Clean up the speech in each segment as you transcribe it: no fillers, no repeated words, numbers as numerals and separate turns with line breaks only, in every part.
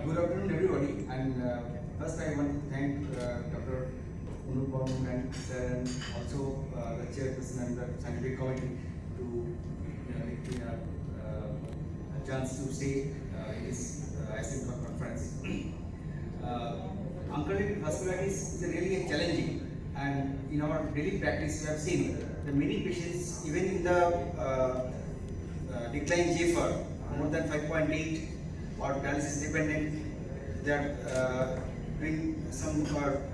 Good afternoon, everybody. And first, I want to thank Dr. Unupam and Sir, and also the chairperson and the scientific committee to give me a chance to stay in this ISM conference. Uncollated vasculitis is really a challenging, and in our daily practice, we have seen that many patients, even in the decline GFR more than 5.8 or dialysis dependent, they are doing some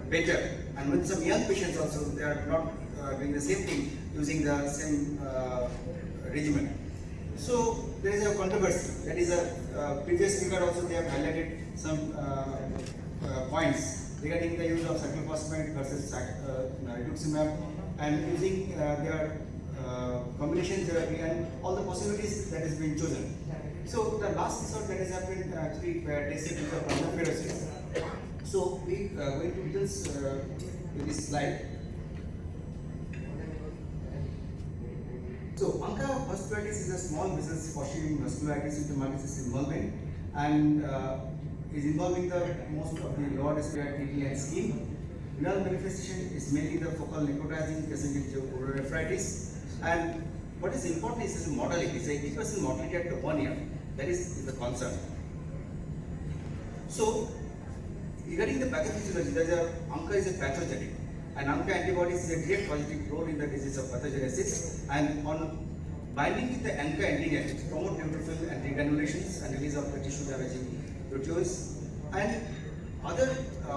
better, and with some young patients also they are not doing the same thing using the same regimen. So there is a controversy. That is a previous speaker also they have highlighted some points regarding the use of cyclophosphamide versus rituximab, and using their combination therapy and all the possibilities that has been chosen. So the last resort that has happened actually tested with the plasmapheresis. So we are going to details with this slide. So ANCA vasculitis is a small business pursuing vasculitis with the multisystem involvement, and is involving the most of the lower respiratory kidney and skin. Renal manifestation is mainly the focal necrotizing passenger nephritis, and what is important is the mortality. It's 80% mortality at the 1 year. That is the concern. So regarding the pathophysiology, ANCA is a pathogenic, and ANCA antibodies is a direct positive role in the disease of pathogenesis, and on binding with the ANCA antigen, it promote neutrophil and regranulations and release of the tissue damaging protease. And other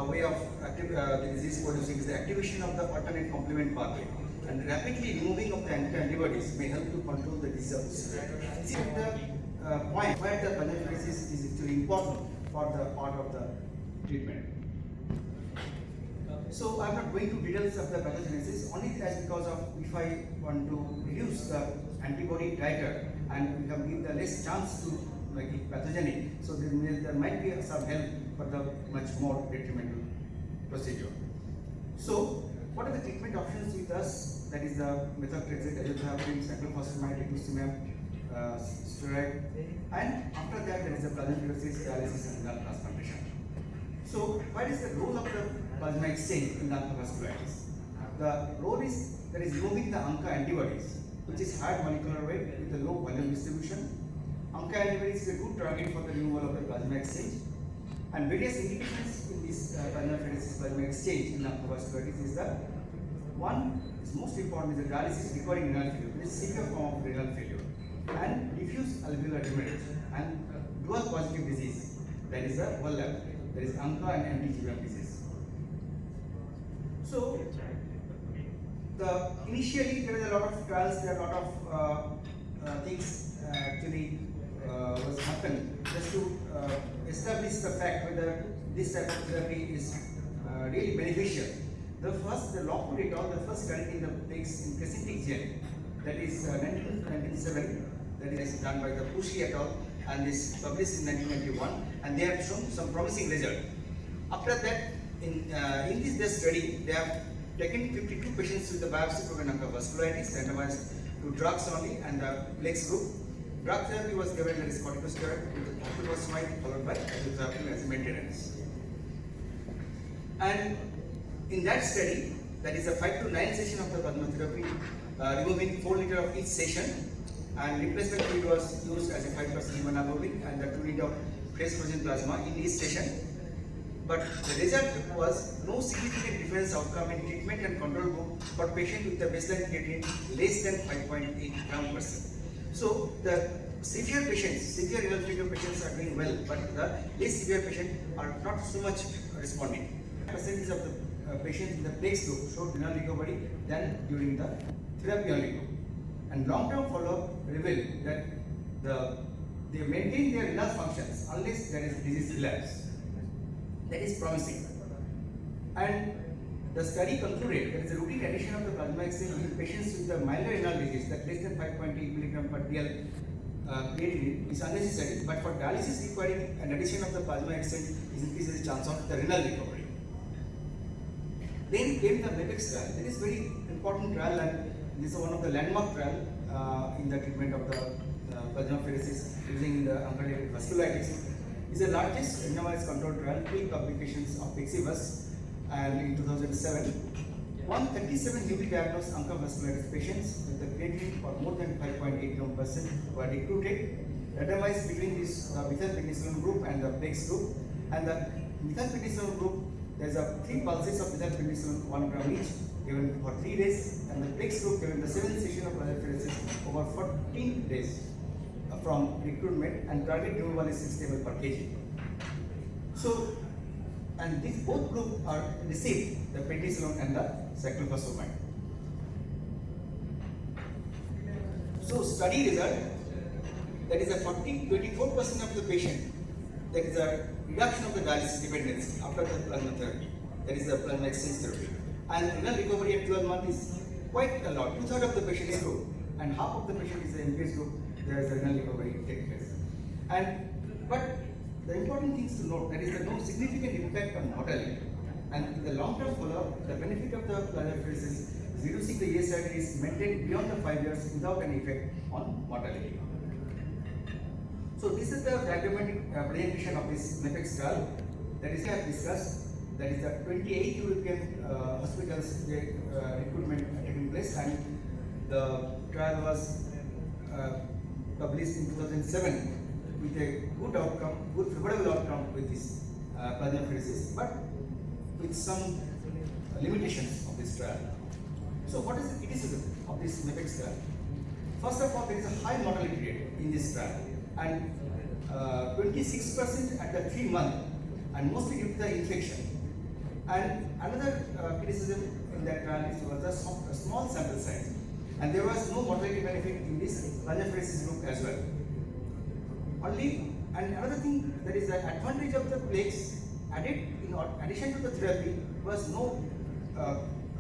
way of the disease producing is the activation of the alternate complement pathway, and rapidly removing of the ANCA antibodies may help to control the disease of severity. See the point where the plasmapheresis is actually important for the part of the treatment. So I am not going to details of the pathogenesis, only as because of if I want to reduce the antibody titer and we can give the less chance to make it pathogenic, so there might be some help for the much more detrimental procedure. So what are the treatment options with us? That is the methotrexate, azathioprine, cyclophosphamide, rituximab, steroid, and after that there is the plasmapheresis, dialysis, and renal transplantation. So what is the role of the plasma exchange in the ANCA vasculitis? The role is that is removing the ANCA antibodies, which is high molecular weight with a low volume distribution. ANCA antibodies is a good target for the removal of the plasma exchange, and various indications in this plasmapheresis plasma exchange in ANCA vasculitis is the one is most important is the dialysis requiring renal failure, which is severe form of renal failure, and diffuse alveolar hemorrhage, and dual positive disease, that is the overlap, that is ANCA and anti-GBM disease. So initially there is a lot of trials, there are a lot of things actually was happened just to establish the fact whether this type of therapy is really beneficial. The Lockwood et al., the first study in the pigs in crescentic gene, that is 1997, that is done by the Pushy et al., and is published in 1991, and they have shown some promising result. After that, in this study, they have taken 52 patients with the biopsy-proven ANCA vasculitis, randomized to drugs only, and the PLEX group. Drug therapy was given, that is corticosteroid with cyclophosphamide followed by azathioprine as maintenance. And in that study, that is a 5 to 9 session of the plasma therapy, removing 4 liters of each session, and replacement fluid was used as a 5% hemoglobin and the 2 liters of fresh frozen plasma in each session. But the result was no significant difference outcome in treatment and control group for patient with the baseline creatinine less than 5.8 gram per cent. So the severe patients, severe renal failure patients are doing well, but the less severe patients are not so much responding. Percentage of the patients in the PLEX group showed renal recovery than during the therapy only group. And long-term follow-up revealed that they maintain their renal functions unless there is disease relapse. That is promising. And the study concluded that the routine addition of the plasma exchange in patients with the milder renal disease, that less than 5.8 mg per dl creatinine is unnecessary, but for dialysis requiring an addition of the plasma exchange increases the chance of the renal recovery. Then came the MAPEX trial. That is very important trial, and this is one of the landmark trial in the treatment of the plasmapheresis using the uncollated vasculitis. is the largest randomized controlled trial pre-publications of Pixibus, and in 2007, 137 newly diagnosed ANCA vasculitis patients with a creatinine for more than 5.81% were recruited, randomized between this methylprednisolone group and the PLEX group. And the methylprednisolone group, there is a 3 pulses of methylprednisolone 1 gram each given for 3 days, and the PLEX group given the 7th session of plasmapheresis over 14 days from recruitment, and target removal is 6 ml per kg. So, and these both groups are received the prednisolone and the cyclophosphamide. So, study result, that is a 24% of the patient, that is a reduction of the dialysis dependency after the plasma therapy, that is the plasma exchange therapy. And renal recovery at 12 months is quite a lot. 2/3 of the patient is group, and half of the patient is the MPS group. There is a renal recovery take place. But the important things to note, that is no significant impact on mortality. And in the long-term follow-up, the benefit of the plasmapheresis is reducing the ESRD is maintained beyond the 5 years without any effect on mortality. So this is the diagrammatic presentation of this MEPEX trial. That is, I have discussed. That is the 28 European hospitals recruitment taking place, and the trial was published in 2007 with a good outcome, good favorable outcome with this plasmapheresis, but with some limitations of this trial. So what is the criticism of this MEPEX trial? First of all, there is a high mortality rate in this trial, and 26% at the 3-month, and mostly due to the infection. And another criticism in that trial was a small sample size, and there was no mortality benefit in this plasmapheresis group as well. And another thing, that is the advantage of the PLEX added in addition to the therapy was no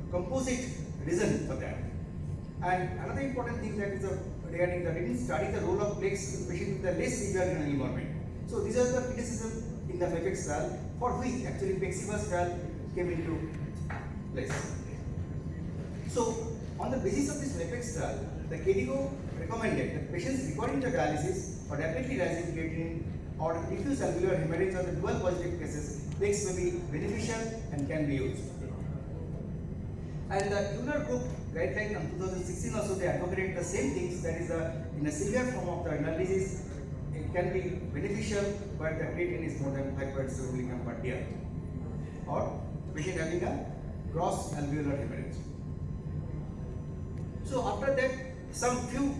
composite reason for that. And another important thing, that is regarding the didn't study the role of PLEX in patients with the less severe renal involvement. So these are the criticism in the MEPEX trial, for which actually Pixibus trial came into place. So on the basis of this MEPEX trial, the KDIGO recommended that patients requiring the dialysis or rapidly rising creatinine or diffuse alveolar hemorrhage or the dual positive cases, PLEX may be beneficial and can be used. And the UNER group guideline in 2016 also they advocated the same things, that is in a severe form of the renal disease, it can be beneficial, but the creatinine is more than 5.7 milligram per day, or patient having a gross alveolar hemorrhage. So after that, some few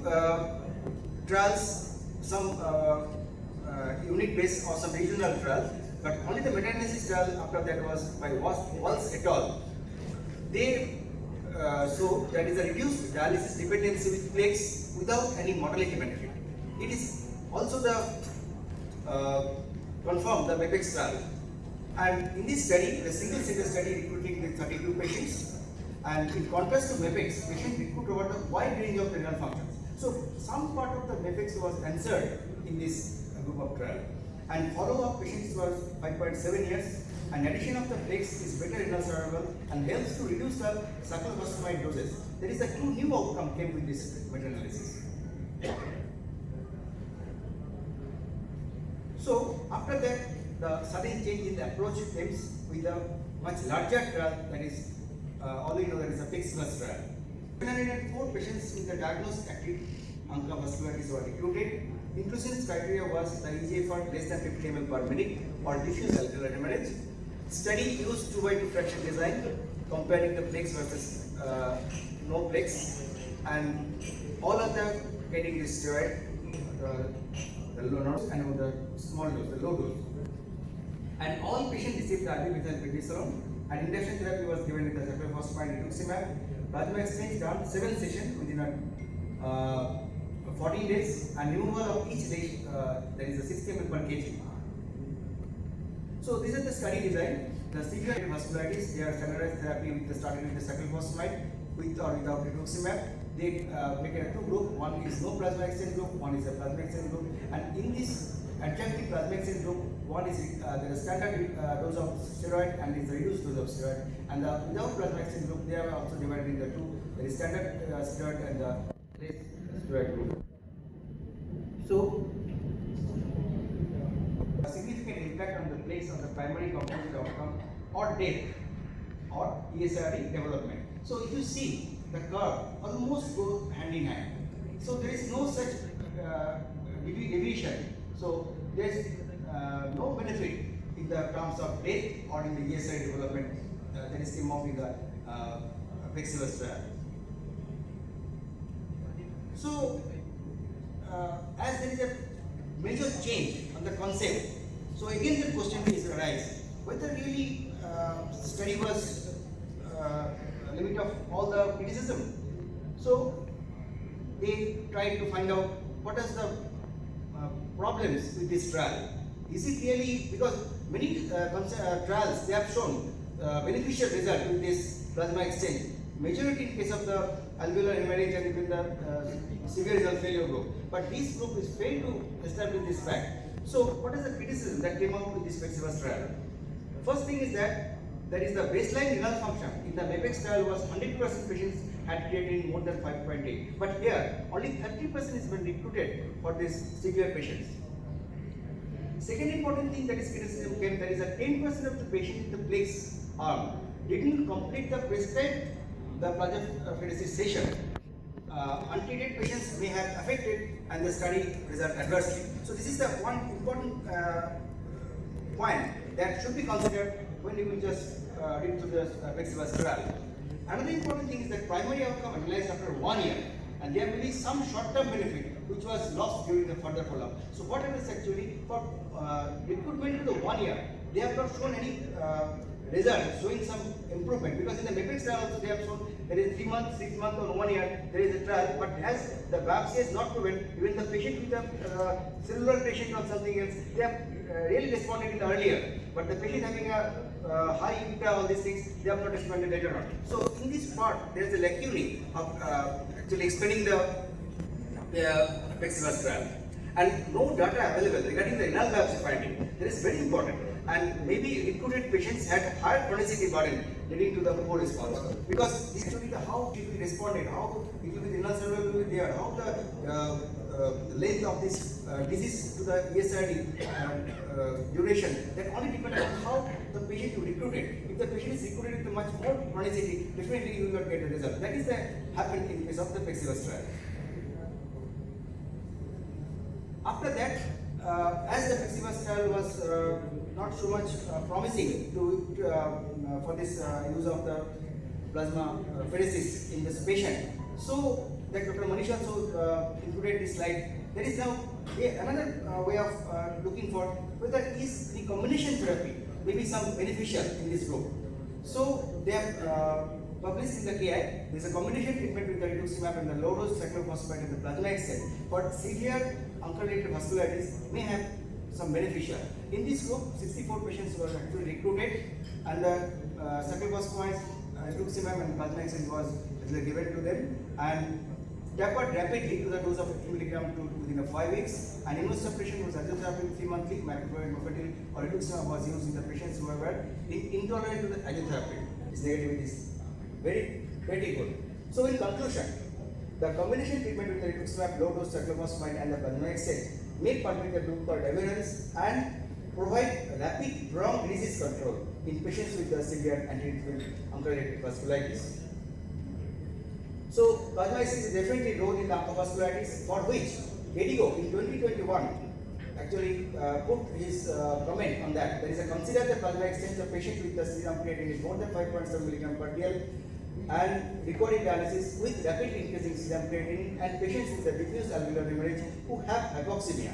trials, some unit based or some regional trials, but only the meta-analysis trial after that was by Walsh et al. They so that is a reduced dialysis dependency with PLEX without any mortality benefit. It is also the confirmed the MEPEX trial. And in this study, the single center study recruiting with 32 patients, and in contrast to MEPEX, patients recruit over the wide range of renal functions. So some part of the MEPEX was answered in this group of trial. And follow-up patients was 5.7 years. And addition of the PLEX is better renal survival and helps to reduce the cyclophosphamide doses. There is a two new outcome came with this meta-analysis. So after that, the sudden change in the approach comes with a much larger trial, that is all you know, that is a Pixibus trial. 104 patients with the diagnosed active ANCA vasculitis were recruited. Inclusion criteria was the eGFR less than 50 ml per minute or diffuse alveolar hemorrhage. Study used 2/2 fraction design, comparing the PLEX versus no PLEX, and all of them getting this steroid, the low dose and the small dose, the low dose. And all patients received the IV methylprednisolone, and induction therapy was given with the cyclophosphamide rituximab. Plasma exchange done 7 sessions within 14 days, and removal of each day, there is a 60 ml per kg. So this is the study design. The severe vasculitis, they are standardized therapy with the starting with the cyclophosphamide with or without rituximab. They make it a two group. One is no plasma exchange group, one is a plasma exchange group. And in this adjunctive plasma exchange group, one is the standard dose of steroid and is the reduced dose of steroid. And the without plasma exchange group, they are also divided into two. There is standard steroid and the less steroid group. So, a significant impact on the place of the primary composite outcome or death or ESRD development. So if you see the curve almost go hand in hand. So there is no such deviation. So there is no benefit in the terms of death or in the ESRD development that is came out in the Plexivus trial. So as there is a major change on the concept, so again the question is arise whether really study was limit of all the criticism. So they tried to find out what is the problems with this trial. Is it really, because many trials they have shown beneficial result with this plasma exchange. Majority in case of the alveolar hemorrhage and even the severe renal failure group. But this group is failed to establish this fact. So what is the criticism that came out with this Plexivus trial? First thing is that there is the baseline renal function in the MAPEX trial was 100% patients had creatinine more than 5.8. But here only 30% has been recruited for these severe patients. Second important thing that is criticism came, there is a 10% of the patients in the Plex arm didn't complete the prescribed the plasmapheresis session. Untreated patients may have affected and the study result adversely. So this is the one important point that should be considered when you will just read through the Plexivus trial. Another important thing is that primary outcome analyzed after 1 year, and there may be some short-term benefit which was lost during the further follow-up. So what happens actually for recruitment to the 1 year, they have not shown any result showing some improvement, because in the MAPEX trial also they have shown there is 3 months, 6 months or 1 year there is a trial, but as the biopsy is not proven, even the patient with a cellular patient or something else, they have really responded in the earlier, but the patient having a high INTA, all these things, they have not responded later on. So in this part there is a lacunae of actually explaining the Plexivus trial, and no data available regarding the renal biopsy finding. That is very important. And maybe recruited patients had higher chronicity burden leading to the poor response. Because this should be the how people responded, how it will be renal survival will be there, how the length of this disease to the ESRD duration, that only depends on how the patient you recruited. If the patient is recruited with much more chronicity, definitely you will not get a result. That is the happened in case of the Plexivus trial. After that, as the Plexivus trial was not so much promising for this use of the plasma pheresis in this patient, so that Dr. Manish also included this slide. There is now another way of looking for whether is the combination therapy maybe some beneficial in this group. So they have published in the KI, there is a combination treatment with the rituximab and the low-dose cyclophosphamide and the plasma exchange for severe uncorrelated vasculitis may have some beneficial. In this group, 64 patients were actually recruited, and the cyclophosphamide, rituximab and plasma exchange was given to them, and tapered rapidly to the dose of 50 mg within 5 weeks, and immunosuppression was azotherapic 3 monthly, micropyridic mofetil or rituximab was used in the patients who were intolerant to the azotherapic. Its negativity is very good. So in conclusion, the combination treatment with the rituximab, low-dose cyclophosphamide and the plasma exchange may permit the group called adherence and provide rapid prolonged disease control in patients with the severe anti-inflammatory uncorrelated vasculitis. So plasma exchange is definitely role in the vasculitis, for which Gedigo in 2021 actually put his comment on that. There is a consider the plasma exchange of patient with the serum creatinine is more than 5.7 mg per dl and recorded dialysis with rapidly increasing serum creatinine and patients with the diffuse alveolar hemorrhage who have hypoxemia.